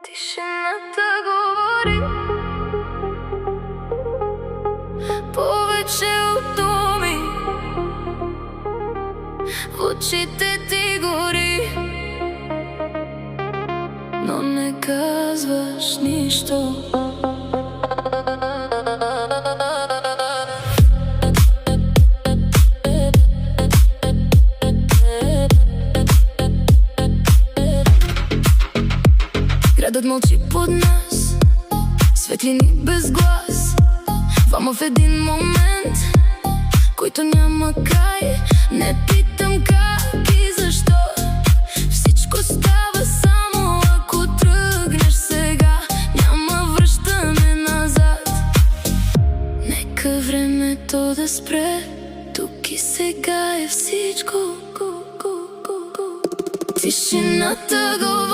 Тишината говори повече от думи. В очите ти гори, но не казваш нищо. Градът мълчи под нас, светлини без глас. Двама в един момент, който няма край. Не питам как и защо, всичко става само ако тръгнеш сега. Няма връщане назад. Нека времето да спре, тук и сега е всичко. Тишината го